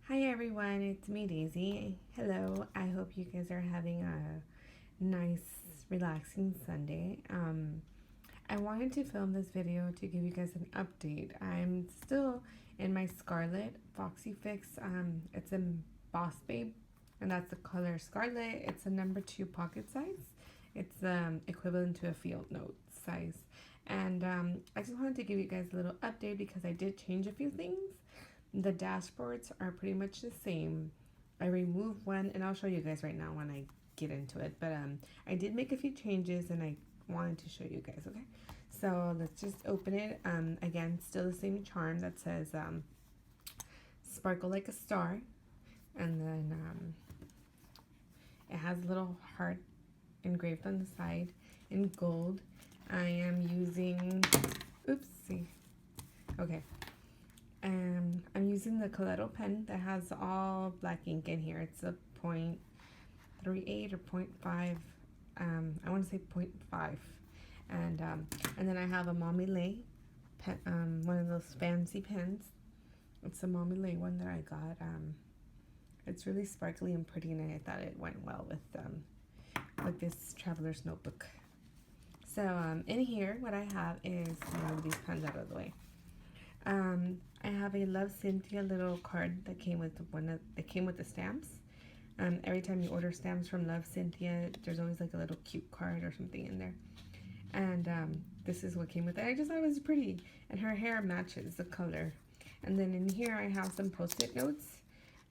Hi everyone, it's me Daisy. Hello, I hope you guys are having a nice, relaxing Sunday. I wanted to film this video to give you guys an update. I'm still in my Scarlet Foxy Fix. It's in Boss Babe, and that's the color Scarlet. It's a number 2 pocket size. It's equivalent to a field note size. And I just wanted to give you guys a little update because I did change a few things. The dashboards are pretty much the same. I removed one, and I'll show you guys right now when I get into it. But I did make a few changes, and I wanted to show you guys. Okay, so let's just open it. Again, still the same charm that says "Sparkle like a star," and then it has a little heart engraved on the side in gold. I am using. Oopsie. Okay. I'm using the Coleto pen that has all black ink in here. It's a 0.38 or 0.5. I want to say 0.5. And then I have a Lhey pen, one of those fancy pens. It's a Lhey one that I got. It's really sparkly and pretty, and I thought it went well with this traveler's notebook. So in here, what I have is move these pens out of the way. I have a Love Cynthia little card that came with the stamps. Every time you order stamps from Love Cynthia, there's always like a little cute card or something in there. And this is what came with it. I just thought it was pretty, and her hair matches the color. And then in here I have some post-it notes.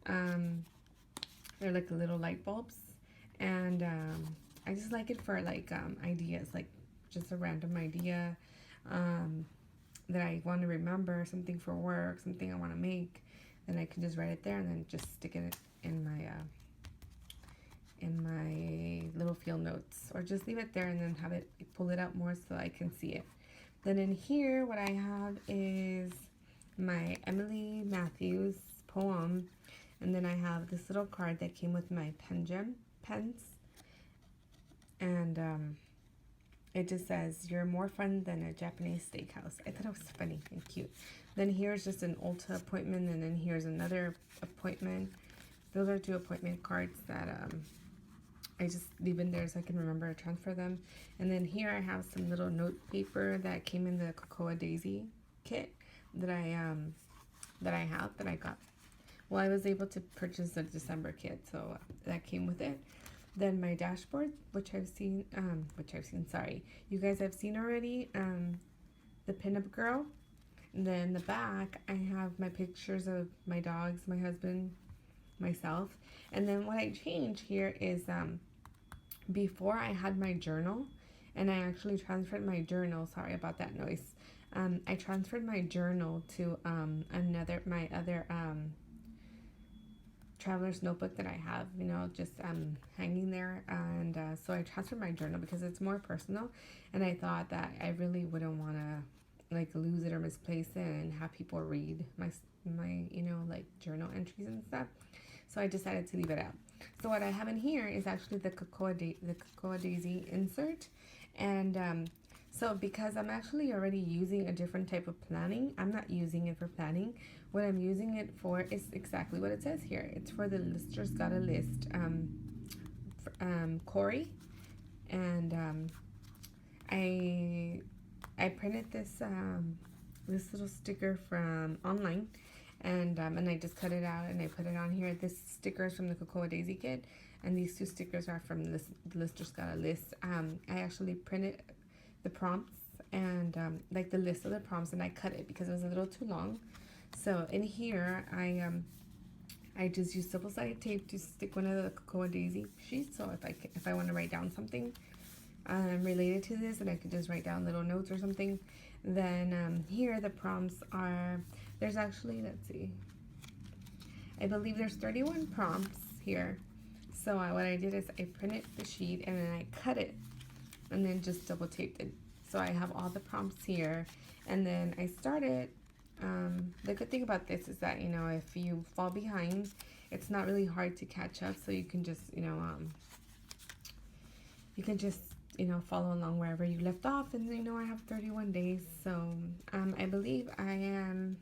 They're like little light bulbs, and I just like it for like ideas, like just a random idea. That I want to remember, something for work, something I want to make, then I can just write it there and then just stick it in my little field notes, or just leave it there and then have it pull it out more so I can see it. Then in here, what I have is my Emily Matthews poem, and then I have this little card that came with my pens, and it just says, "You're more fun than a Japanese steakhouse." I thought it was funny and cute. Then here's just an Ulta appointment, and then here's another appointment. Those are 2 appointment cards that I just leave in there so I can remember to transfer them. And then here I have some little note paper that came in the Cocoa Daisy kit that I got. Well, I was able to purchase the December kit, so that came with it. Then my dashboard, which I've seen, sorry, you guys have seen already, the pinup girl. And then the back, I have my pictures of my dogs, my husband, myself. And then what I changed here is, before I had my journal, and I actually transferred my journal, sorry about that noise. I transferred my journal to my other traveler's notebook that I have, just hanging there, and so I transferred my journal because it's more personal, and I thought that I really wouldn't want to like lose it or misplace it and have people read my like journal entries and stuff. So I decided to leave it out. So what I have in here is actually the Cocoa Daisy insert, and so because I'm actually already using a different type of planning, I'm not using it for planning. What I'm using it for is exactly what it says here. It's for the Lister's Gotta List, Cori, and I printed this little sticker from online, and I just cut it out and I put it on here. This sticker is from the Cocoa Daisy kit, and these 2 stickers are from the Lister's Gotta List. I actually printed the prompts and like the list of the prompts, and I cut it because it was a little too long. So in here I just use double-sided tape to stick one of the Cocoa Daisy sheets. So if I want to write down something related to this, and I could just write down little notes or something. Then here the prompts are, there's actually, let's see, I believe there's 31 prompts here. So what I did is I printed the sheet and then I cut it and then just double taped it. So I have all the prompts here, and then I started. The good thing about this is that, if you fall behind, it's not really hard to catch up. So you can just, follow along wherever you left off. And, I have 31 days. So I believe I am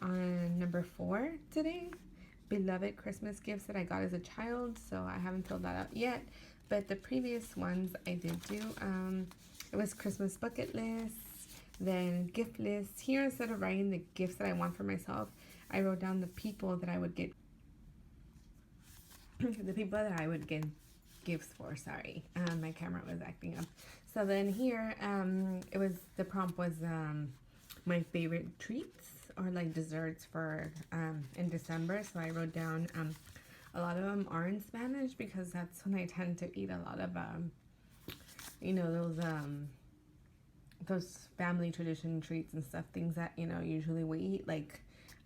on number 4 today. beloved Christmas gifts that I got as a child, so I haven't filled that out yet. But the previous ones I did do. It was Christmas bucket list, then gift list. Here, instead of writing the gifts that I want for myself, I wrote down the people that I would get the people that I would get gifts for. Sorry, my camera was acting up. So then here, it was, the prompt was my favorite treats or like desserts for in December. So I wrote down a lot of them are in Spanish because that's when I tend to eat a lot of you know, those family tradition treats and stuff, things that, you know, usually we eat. Like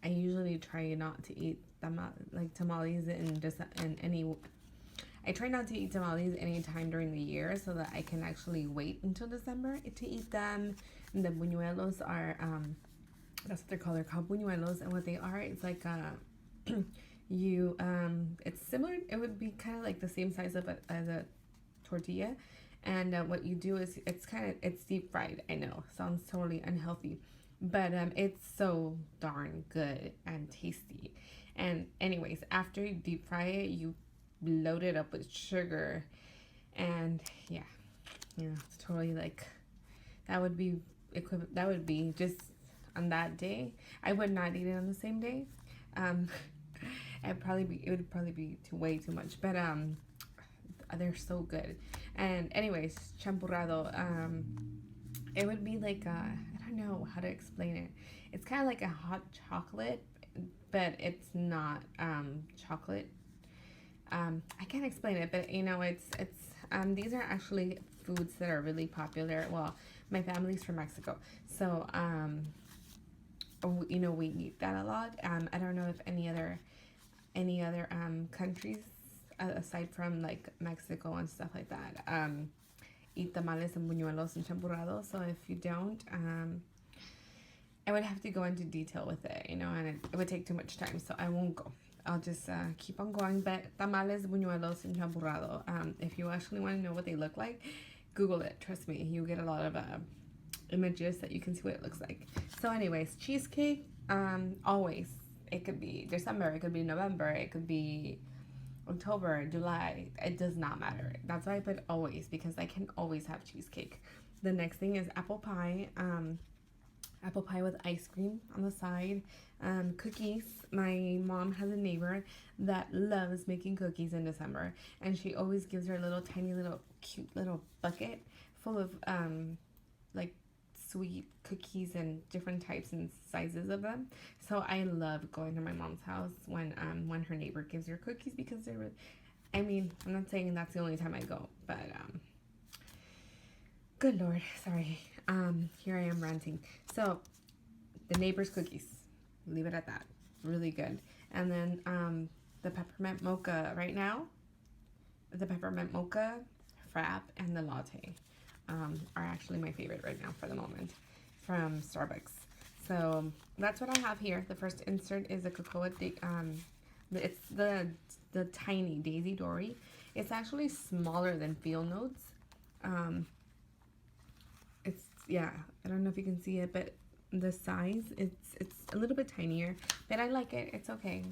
I usually try not to eat tamales in any. I try not to eat tamales any time during the year so that I can actually wait until December to eat them. And the buñuelos are that's what they're called. They're called buñuelos, and what they are, it's like you it's similar. It would be kind of like the same size of as a tortilla, and what you do is it's deep fried. I know, sounds totally unhealthy, but it's so darn good and tasty. And anyways, after you deep fry it, you load it up with sugar, and yeah, it's totally like that would be equivalent. That would be just on that day. I would not eat it on the same day. It would probably be way too much, but they're so good. And anyways, champurrado, it would be like I don't know how to explain it. It's kind of like a hot chocolate, but it's not chocolate. I can't explain it, but you know, it's these are actually foods that are really popular. Well, my family's from Mexico, so you know, we eat that a lot. I don't know if any other countries aside from like Mexico and stuff like that eat tamales and buñuelos and champurrado. So if you don't, I would have to go into detail with it, you know, and it would take too much time, so I won't go. I'll just keep on going. But tamales, buñuelos, and champurrado, if you actually want to know what they look like, Google it. Trust me, you get a lot of images that you can see what it looks like. So anyways, cheesecake, always. It could be December, it could be November, it could be October, July. It does not matter. That's why I put always, because I can always have cheesecake. The next thing is apple pie. Apple pie with ice cream on the side. Cookies. My mom has a neighbor that loves making cookies in December, and she always gives her a tiny cute little bucket full of like sweet cookies and different types and sizes of them. So I love going to my mom's house when her neighbor gives her cookies, because they're really, I mean, I'm not saying that's the only time I go, but good Lord, sorry. Here I am ranting. So the neighbor's cookies, leave it at that. Really good. And then the peppermint mocha right now, the peppermint mocha, frap, and the latte are actually my favorite right now for the moment from Starbucks. So that's what I have here. The first insert is a cocoa. It's the tiny Daisy Dori. It's actually smaller than Field Notes. It's, yeah, I don't know if you can see it, but the size, it's a little bit tinier, but I like it. It's okay.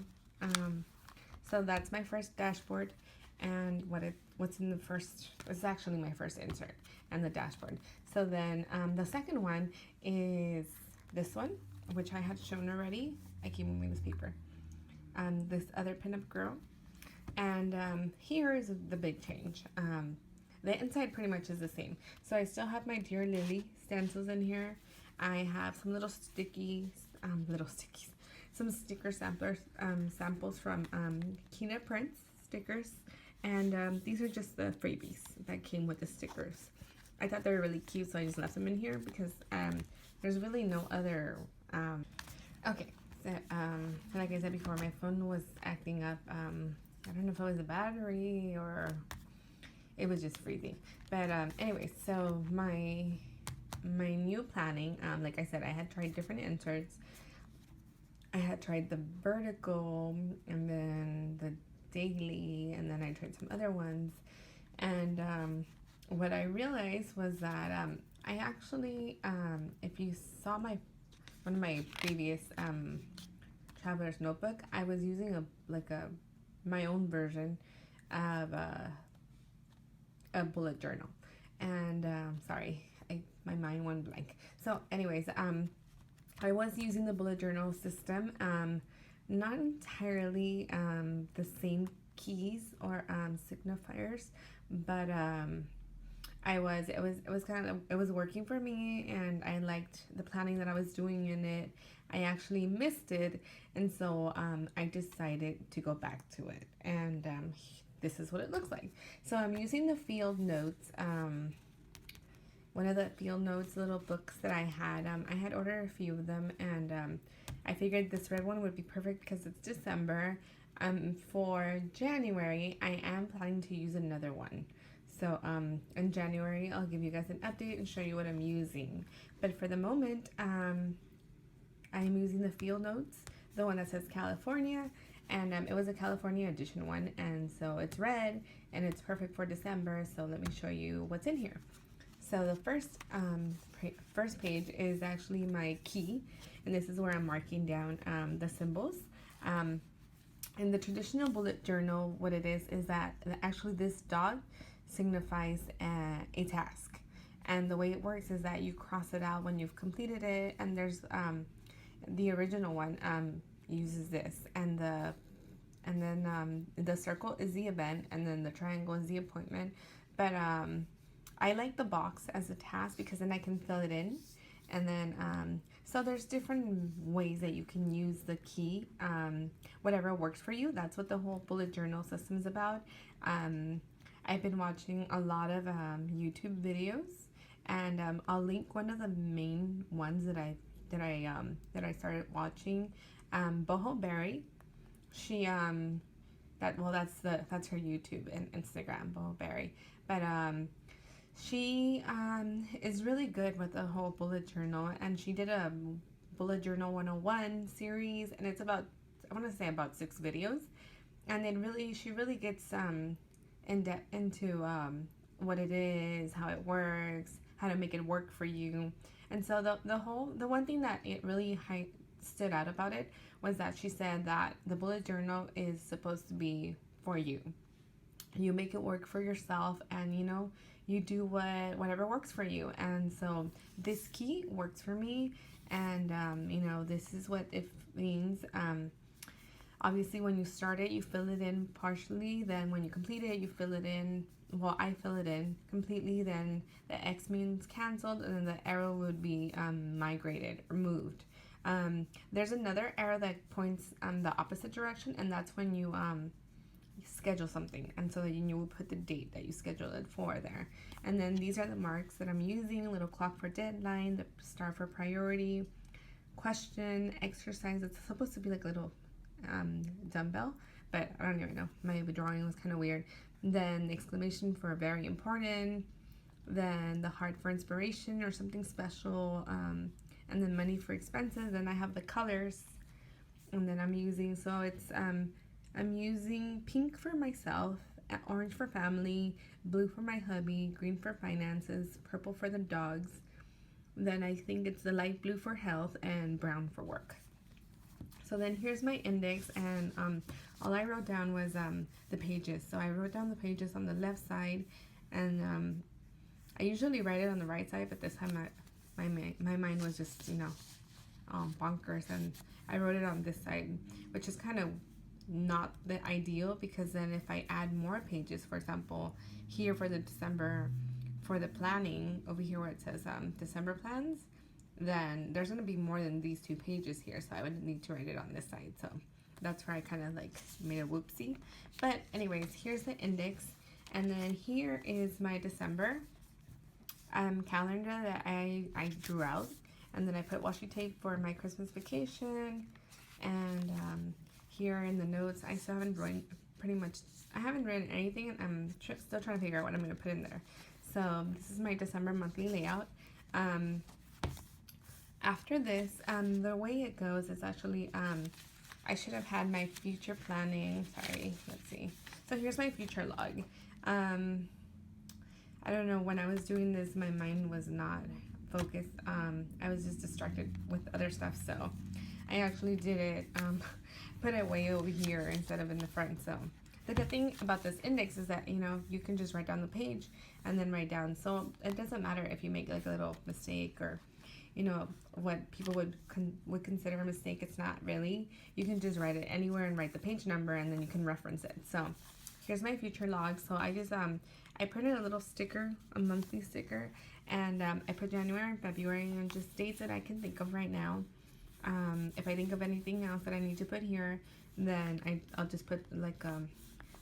So that's my first dashboard, and what's in the first, it's actually my first insert and the dashboard. So then the second one is this one, which I had shown already. I keep moving this paper. This other pinup girl, and here is the big change. The inside pretty much is the same. So I still have my Dear Lily stencils in here. I have some little stickies, some sticker samples from Keena prints stickers, and these are just the freebies that came with the stickers. I thought they were really cute, so I just left them in here because there's really no other. Okay, so like I said before, my phone was acting up. I don't know if it was the battery or it was just freezing. But anyway, so my new planning, like I said, I had tried different inserts. I had tried the vertical and then the daily, and then I tried some other ones. And what I realized was that I actually, if you saw one of my previous traveler's notebook, I was using my own version of a bullet journal. And sorry, my mind went blank. So anyways, I was using the bullet journal system, not entirely the same keys or signifiers, but it was working for me, and I liked the planning that I was doing in it. I actually missed it, and so I decided to go back to it, and this is what it looks like. So I'm using the field notes, one of the field notes little books that I had ordered a few of them, and I figured this red one would be perfect because it's December. For January, I am planning to use another one. So in January, I'll give you guys an update and show you what I'm using. But for the moment, I'm using the field notes, the one that says California, and it was a California edition one, and so it's red, and it's perfect for December. So let me show you what's in here. So the first page is actually my key, and this is where I'm marking down the symbols. In the traditional bullet journal, what it is that actually this dot signifies a task, and the way it works is that you cross it out when you've completed it, and there's the original one uses this, and then the circle is the event, and then the triangle is the appointment. But I like the box as a task because then I can fill it in, and then so there's different ways that you can use the key, whatever works for you. That's what the whole bullet journal system is about. I've been watching a lot of YouTube videos, and I'll link one of the main ones that I started watching. Boho Berry, she that's her YouTube and Instagram, Boho Berry, but she is really good with the whole bullet journal, and she did a bullet journal 101 series, and it's about, I want to say, about 6 videos, and she really gets in depth into what it is, how it works, how to make it work for you. And so the one thing that it really stood out about it was that she said that the bullet journal is supposed to be for you. You make it work for yourself, and you do whatever works for you. And so this key works for me, and this is what it means. Obviously, when you start it, you fill it in partially. Then when you complete it, you fill it in. Well, I fill it in completely. Then the X means canceled, and then the arrow would be migrated or moved. There's another arrow that points the opposite direction, and that's when you schedule something, and so then you will put the date that you schedule it for there. And then these are the marks that I'm using: a little clock for deadline, the star for priority, question, exercise. It's supposed to be like a little dumbbell, but I don't even know, my drawing was kind of weird. Then the exclamation for very important, then the heart for inspiration or something special, and then money for expenses. Then I have the colors, and then I'm using I'm using pink for myself, orange for family, blue for my hubby, green for finances, purple for the dogs. Then I think it's the light blue for health, and brown for work. So then here's my index, and all I wrote down was the pages. So I wrote down the pages on the left side, and I usually write it on the right side, but this time my mind was just bonkers, and I wrote it on this side, which is kind of not the ideal, because then if I add more pages, for example, here for the December, for the planning over here where it says December plans, then there's going to be more than these 2 pages here, so I would need to write it on this side. So that's where I kind of made a whoopsie. But anyways, here's the index, and then here is my December calendar that I drew out, and then I put washi tape for my Christmas vacation. And here in the notes, I still haven't written I haven't written anything, and I'm still trying to figure out what I'm going to put in there. So this is my December monthly layout. After this, the way it goes is actually, I should have had my future planning. Sorry, let's see. So here's my future log. I don't know, when I was doing this, my mind was not focused. I was just distracted with other stuff. So I actually did it, put it way over here instead of in the front. So the good thing about this index is that, you know, you can just write down the page and then write down. So it doesn't matter if you make like a little mistake or, you know, what people would consider a mistake. It's not really. You can just write it anywhere and write the page number, and then you can reference it. So here's my future log. So I just I printed a little sticker, a monthly sticker, and I put January and February and just dates that I can think of right now. If I think of anything else that I need to put here, then I'll just put like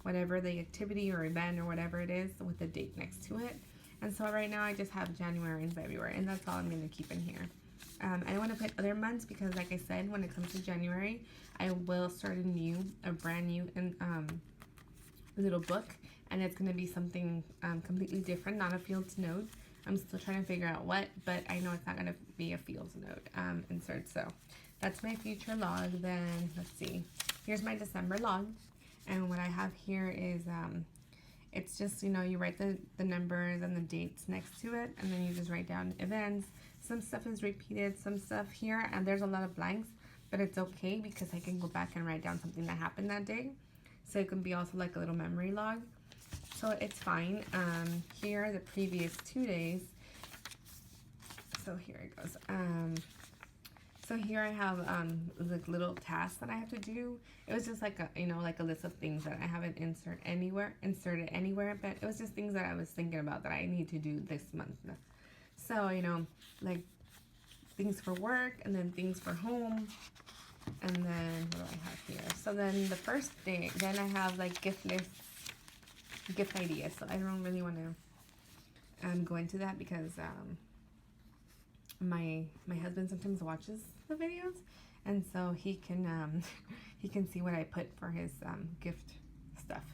whatever the activity or event or whatever it is with the date next to it. And so right now I just have January and February, and that's all I'm going to keep in here. I want to put other months because, like I said, when it comes to January, I will start a brand new little book, and it's going to be something completely different, not a fields note. I'm still trying to figure out what, but I know it's not going to be a fields note insert. So that's my future log. Then let's see. Here's my December log, and what I have here is it's just, you know, you write the numbers and the dates next to it, and then you just write down events. Some stuff is repeated, some stuff here, and there's a lot of blanks, but it's okay because I can go back and write down something that happened that day. So it can be also like a little memory log. So it's fine. Here are the previous 2 days. So here it goes. So here I have like little tasks that I have to do. It was just like a, you know, like a list of things that I haven't inserted anywhere, but it was just things that I was thinking about that I need to do this month. So, you know, like things for work, and then things for home, and then what do I have here? So then the first day, then I have like gift lists, gift ideas. So I don't really want to go into that because my husband sometimes watches the videos, and so he can see what I put for his gift stuff.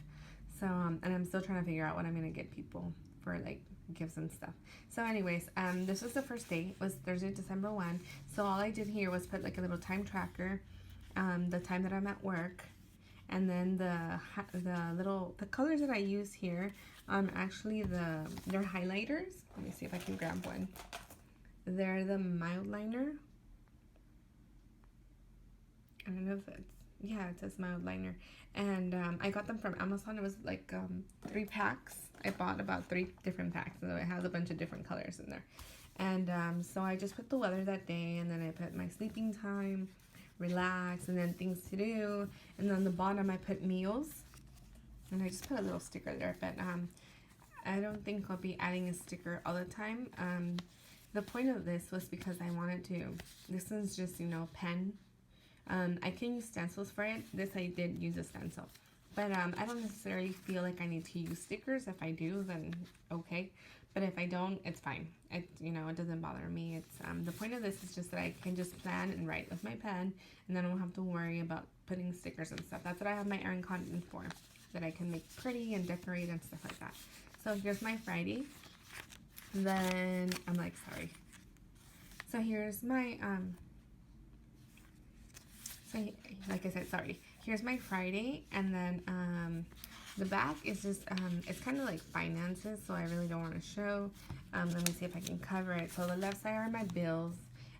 So and I'm still trying to figure out what I'm gonna get people for like gifts and stuff. So anyways, this was the first day. It was Thursday, December 1. So all I did here was put like a little time tracker, the time that I'm at work, and then the colors that I use here, actually they're highlighters. Let me see if I can grab one. They're the mild liner. I don't know if it's, yeah, it says mild liner. And I got them from Amazon. It was like 3 packs. I bought about 3 different packs, so it has a bunch of different colors in there. And so I just put the weather that day, and then I put my sleeping time, relax, and then things to do. And then on the bottom I put meals, and I just put a little sticker there. But I don't think I'll be adding a sticker all the time. The point of this was because I wanted to, this one's just, you know, pen. I can use stencils for it. This I did use a stencil. But I don't necessarily feel like I need to use stickers. If I do, then okay. But if I don't, it's fine. You know, it doesn't bother me. It's the point of this is just that I can just plan and write with my pen, and then I don't have to worry about putting stickers and stuff. That's what I have my iron cotton for, that I can make pretty and decorate and stuff like that. So here's my Friday. Then I'm like, sorry. So here's my so like I said, sorry. Here's my Friday, and then the back is just it's kind of like finances, so I really don't want to show. Let me see if I can cover it. So the left side are my bills,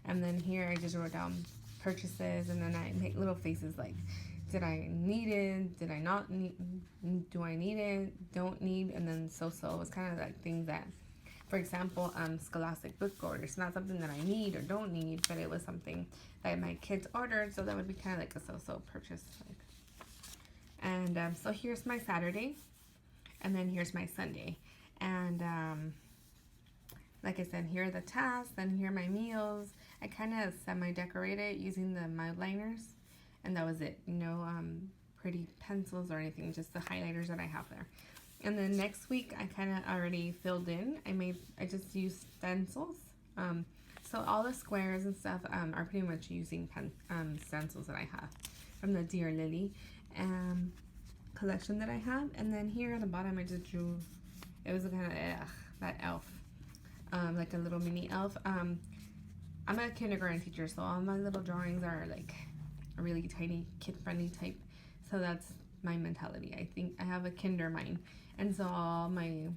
and then here I just wrote down purchases, and then I make little faces like, did I need it? Did I not need? Do I need it? Don't need? And then so it's kind of like things that, for example, Scholastic book orders, not something that I need or don't need, but it was something that my kids ordered, so that would be kind of like a so purchase. And so here's my Saturday, and then here's my Sunday. And like I said, here are the tasks, then here are my meals. I kind of semi-decorated using the mild liners, and that was it. No pretty pencils or anything, just the highlighters that I have there. And then next week, I kind of already filled in. I just used stencils. So all the squares and stuff are pretty much using stencils that I have from the Dear Lily collection that I have. And then here at the bottom, I just drew, it was kind of that elf, like a little mini elf. I'm a kindergarten teacher, so all my little drawings are like a really tiny, kid-friendly type. So that's my mentality. I think I have a kinder mind. And so I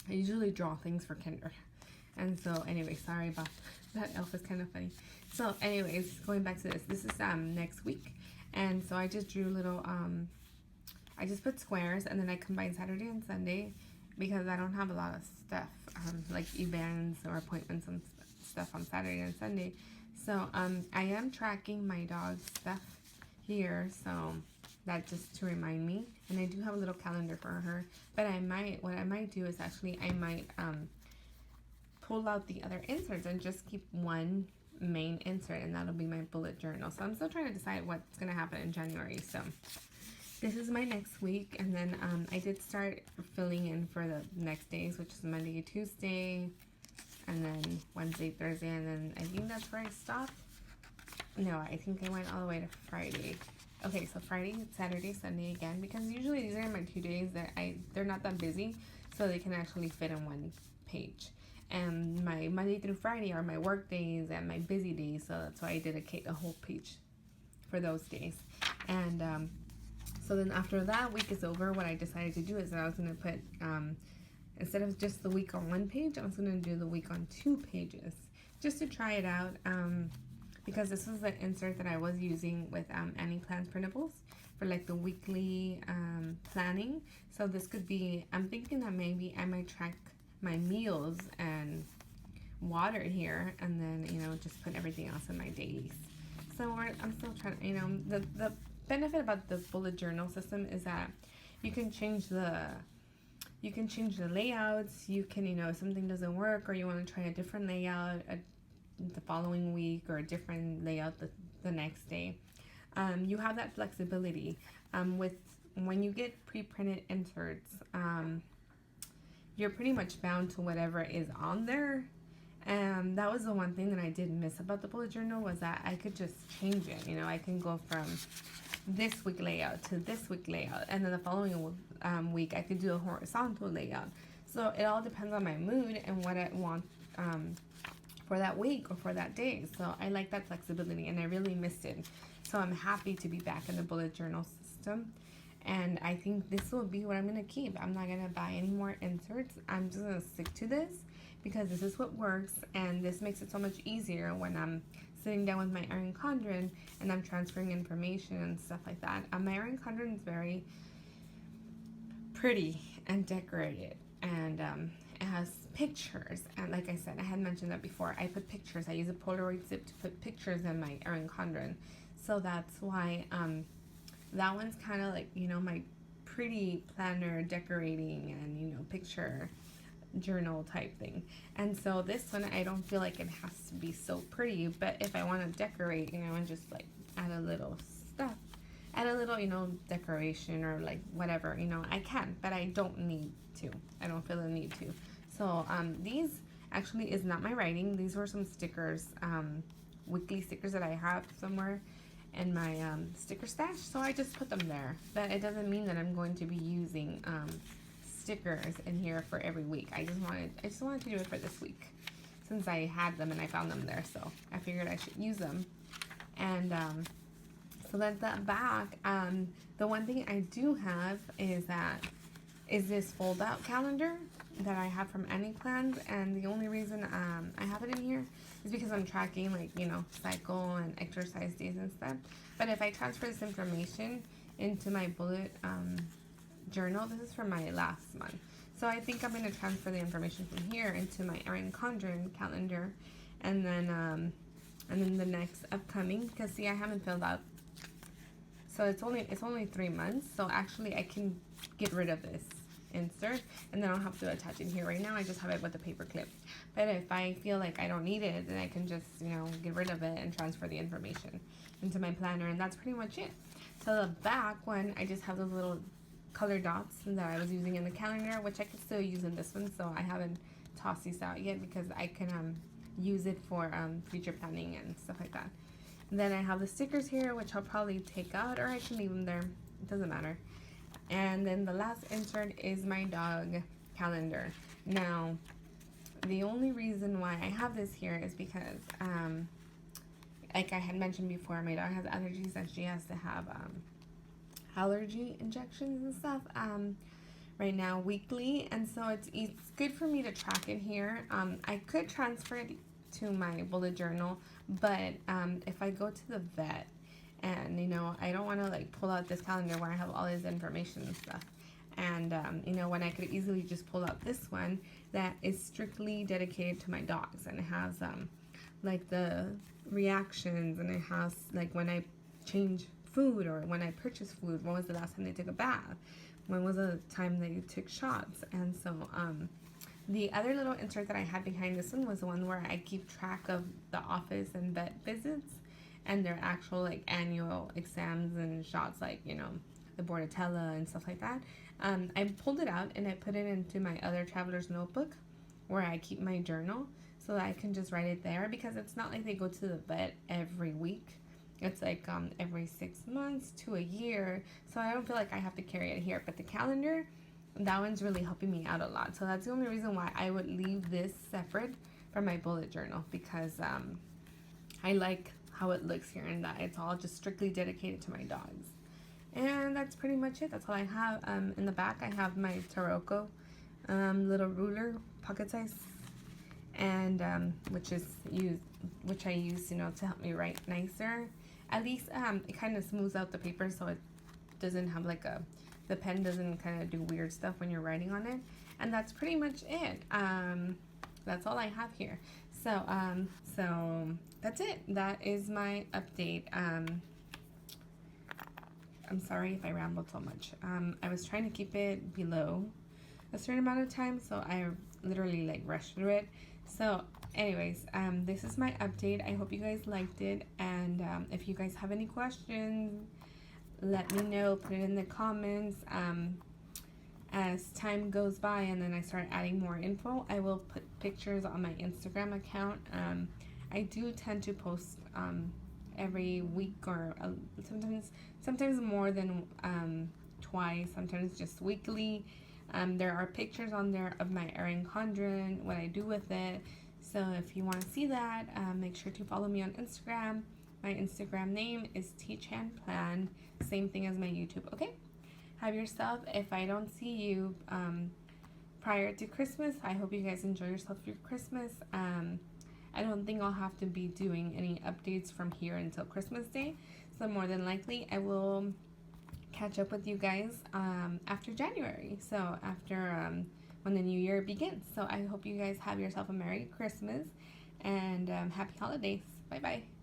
usually draw things for kinder. And so anyway, sorry about that. Elf is kind of funny. So anyways, going back to this, this is next week, and so I just drew little I just put squares, and then I combined Saturday and Sunday because I don't have a lot of stuff like events or appointments and stuff on Saturday and Sunday. So I am tracking my dog's stuff here, so that just to remind me. And I do have a little calendar for her, but what I might do is actually I might pull out the other inserts and just keep one main insert, and that'll be my bullet journal. So I'm still trying to decide what's gonna happen in January. So this is my next week, and then I did start filling in for the next days, which is Monday, Tuesday, and then Wednesday, Thursday, and then I think that's where I stopped. No, I think I went all the way to Friday. Okay, so Friday, Saturday, Sunday again, because usually these are my 2 days that they're not that busy, so they can actually fit in one page. And my Monday through Friday are my work days and my busy days, so that's why I dedicate a whole page for those days. And so then after that week is over, what I decided to do is that I was going to put, instead of just the week on one page, I was going to do the week on 2 pages, just to try it out, because this was the insert that I was using with Annie Plans Printables for like the weekly planning. So this could be, I'm thinking that maybe I might track my meals and water here, and then, you know, just put everything else in my days. So I'm still trying to, you know, the benefit about the bullet journal system is that you can change the layouts. You can, you know, if something doesn't work or you want to try a different layout the following week or a different layout the next day, you have that flexibility. With when you get pre-printed inserts, you're pretty much bound to whatever is on there. And that was the one thing that I did miss about the bullet journal, was that I could just change it. You know, I can go from this week layout to this week layout, and then the following week I could do a horizontal layout. So it all depends on my mood and what I want for that week or for that day. So I like that flexibility, and I really missed it. So I'm happy to be back in the bullet journal system. And I think this will be what I'm going to keep. I'm not going to buy any more inserts. I'm just going to stick to this because this is what works. And this makes it so much easier when I'm sitting down with my Erin Condren and I'm transferring information and stuff like that. My Erin Condren is very pretty and decorated. And it has pictures. And like I said, I had mentioned that before. I put pictures. I use a Polaroid zip to put pictures in my Erin Condren. So that's why... that one's kind of like, you know, my pretty planner decorating and, you know, picture journal type thing. And so this one, I don't feel like it has to be so pretty, but if I want to decorate, you know, and just like add a little stuff, add a little, you know, decoration or like whatever, you know, I can, but I don't need to. I don't feel the need to. So these actually is not my writing. These were some stickers, weekly stickers that I have somewhere in my sticker stash, so I just put them there. But it doesn't mean that I'm going to be using stickers in here for every week. I just wanted to do it for this week since I had them and I found them there, so I figured I should use them. And so that's that back. The one thing I do have is this fold out calendar that I have from Annie Plans, and the only reason I have it in here is because I'm tracking, like, you know, cycle and exercise days and stuff. But if I transfer this information into my bullet journal, this is from my last month, so I think I'm going to transfer the information from here into my Erin Condren calendar, and then the next upcoming, because see, I haven't filled out, so it's only 3 months, so actually I can get rid of this insert and then I don't have to attach it here. Right now I just have it with a paper clip, but if I feel like I don't need it, then I can just, you know, get rid of it and transfer the information into my planner, and that's pretty much it. So the back one, I just have those little color dots that I was using in the calendar, which I could still use in this one, so I haven't tossed these out yet because I can use it for future planning and stuff like that. And then I have the stickers here, which I'll probably take out, or I can leave them there, it doesn't matter. And then the last insert is my dog calendar. Now, the only reason why I have this here is because, like I had mentioned before, my dog has allergies and she has to have allergy injections and stuff right now weekly, and so it's good for me to track it here. I could transfer it to my bullet journal, but if I go to the vet and I don't want to like pull out this calendar where I have all this information and stuff, and when I could easily just pull out this one that is strictly dedicated to my dogs, and it has like the reactions, and it has like when I change food or when I purchase food, when was the last time they took a bath, when was the time they took shots. And so the other little insert that I had behind this one was the one where I keep track of the office and vet visits and their actual like annual exams and shots, like the Bordetella and stuff like that. I pulled it out and I put it into my other traveler's notebook where I keep my journal, so that I can just write it there, because it's not like they go to the vet every week. It's like every 6 months to a year, so I don't feel like I have to carry it here. But the calendar, that one's really helping me out a lot. So that's the only reason why I would leave this separate from my bullet journal, because I like how it looks here, and that it's all just strictly dedicated to my dogs. And that's pretty much it. That's all I have. In the back, I have my Taroko little ruler, pocket size, and which I use to help me write nicer. At least it kind of smooths out the paper, so it doesn't have like the pen doesn't kind of do weird stuff when you're writing on it. And that's pretty much it. That's all I have here. So that's it. That is my update. I'm sorry if I rambled so much. I was trying to keep it below a certain amount of time, so I literally like rushed through it. So anyways, this is my update. I hope you guys liked it, and if you guys have any questions, let me know. Put it in the comments. As time goes by and then I start adding more info, I will put pictures on my Instagram account. I do tend to post every week, or sometimes more than twice, sometimes just weekly. There are pictures on there of my Erin Condren, what I do with it. So if you want to see that, make sure to follow me on Instagram. My Instagram name is TChanPlan, same thing as my YouTube. Okay, have yourself, if I don't see you prior to Christmas, I hope you guys enjoy yourself for Christmas. I don't think I'll have to be doing any updates from here until Christmas Day, so more than likely I will catch up with you guys after January, so after when the new year begins. So I hope you guys have yourself a Merry Christmas and happy holidays. Bye bye.